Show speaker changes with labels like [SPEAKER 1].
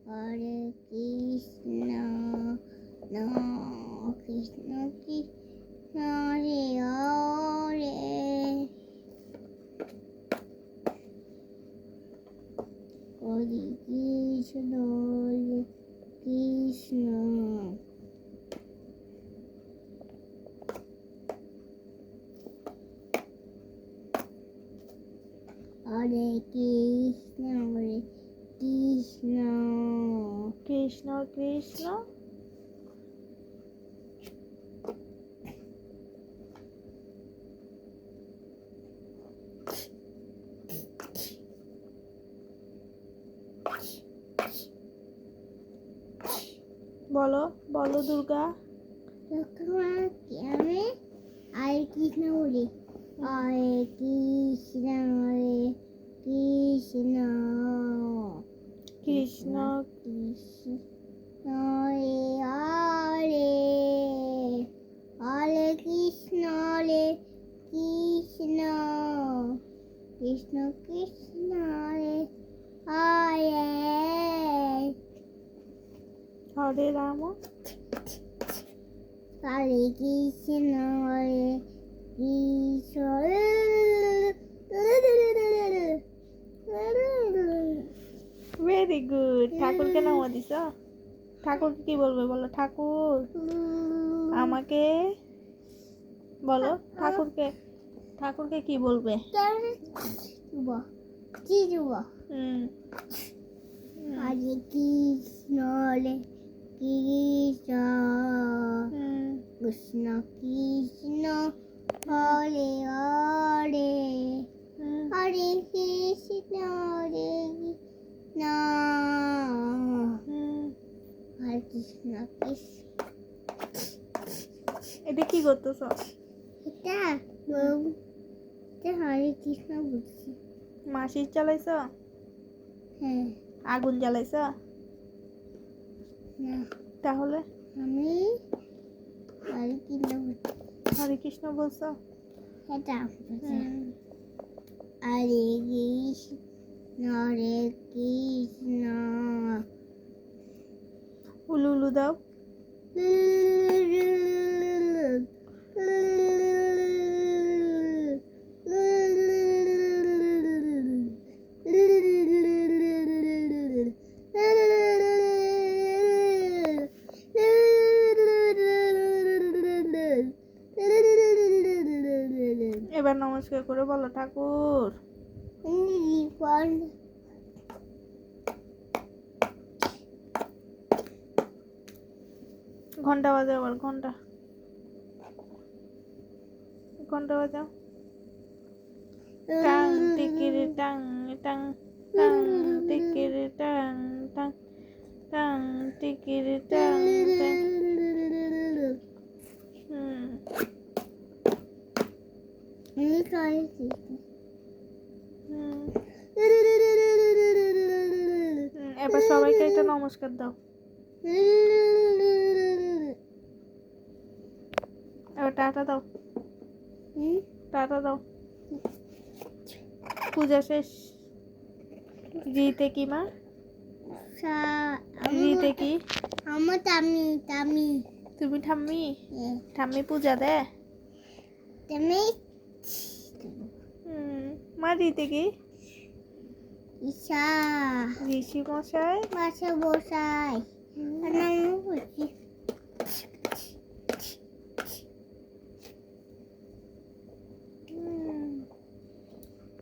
[SPEAKER 1] হরে কৃষ্ণ ন কৃষ্ণ কৃষ্ণ হরে হরে হরে কৃষ্ণ হরে কৃষ্ণ হরে কৃষ্ণ হরে কৃষ্ণ
[SPEAKER 2] কৃষ্ণ কৃষ্ণ বলো বলো দুর্গা।
[SPEAKER 1] আমি হরে কৃষ্ণ বলি হরে কৃষ্ণ হরে কৃষ্ণ
[SPEAKER 2] কৃষ্ণ
[SPEAKER 1] কৃষ্ণ হরে হরে হরে কৃষ্ণ হরে কৃষ্ণ কৃষ্ণ কৃষ্ণ হরে হরে
[SPEAKER 2] হরে রাম
[SPEAKER 1] হরে কৃষ্ণ হরে কৃষ্ণ
[SPEAKER 2] ভেরি গুড। ঠাকুরকে নাম দিছ? ঠাকুরকে কি বলবে বলো? ঠাকুর আমাকে বলো। ঠাকুরকে ঠাকুরকে কি বলবে?
[SPEAKER 1] কি দিব?
[SPEAKER 2] হুম
[SPEAKER 1] হরে কৃষ্ণ হরে কৃষ্ণ কৃষ্ণ কৃষ্ণ হরে হরে হরে কৃষ্ণ হরে কৃষ্ণ হরে কৃষ্ণ কৃষ্ণ
[SPEAKER 2] এটা কি করতেছ?
[SPEAKER 1] এটা হরে কৃষ্ণ বলছি।
[SPEAKER 2] মাসির জ্বালাইছ?
[SPEAKER 1] হ্যাঁ
[SPEAKER 2] আগুন জ্বালাইছ?
[SPEAKER 1] না
[SPEAKER 2] তাহলে
[SPEAKER 1] আমি হরে কৃষ্ণ বলছি।
[SPEAKER 2] হরে কৃষ্ণ বলছ?
[SPEAKER 1] এটা হরে কৃষ্ণ হরে কৃষ্ণ
[SPEAKER 2] উলু উলু দাও। এবার নমস্কার করে বলো ঠাকুর। ঘন্টা বাজাও, আবার ঘন্টা ঘন্টা বাজাও। টাং টিকিরি টাং টাং টাং টিকিরি টাং টাং টাং টিকিরি টাং টাং। এবার সবাইকে একটা নমস্কার দাও। এবার টাটা দাও, টাটা দাও। পূজা শেষ। জিতে কি মা? জিতে কি?
[SPEAKER 1] আমার টামি টামি
[SPEAKER 2] তুমি ঠাম্মি? ঠাম্মি পূজা দে?
[SPEAKER 1] টামি
[SPEAKER 2] মা জিতে কি?
[SPEAKER 1] ঈশা
[SPEAKER 2] ঋষি মশাই
[SPEAKER 1] মাসে বসাই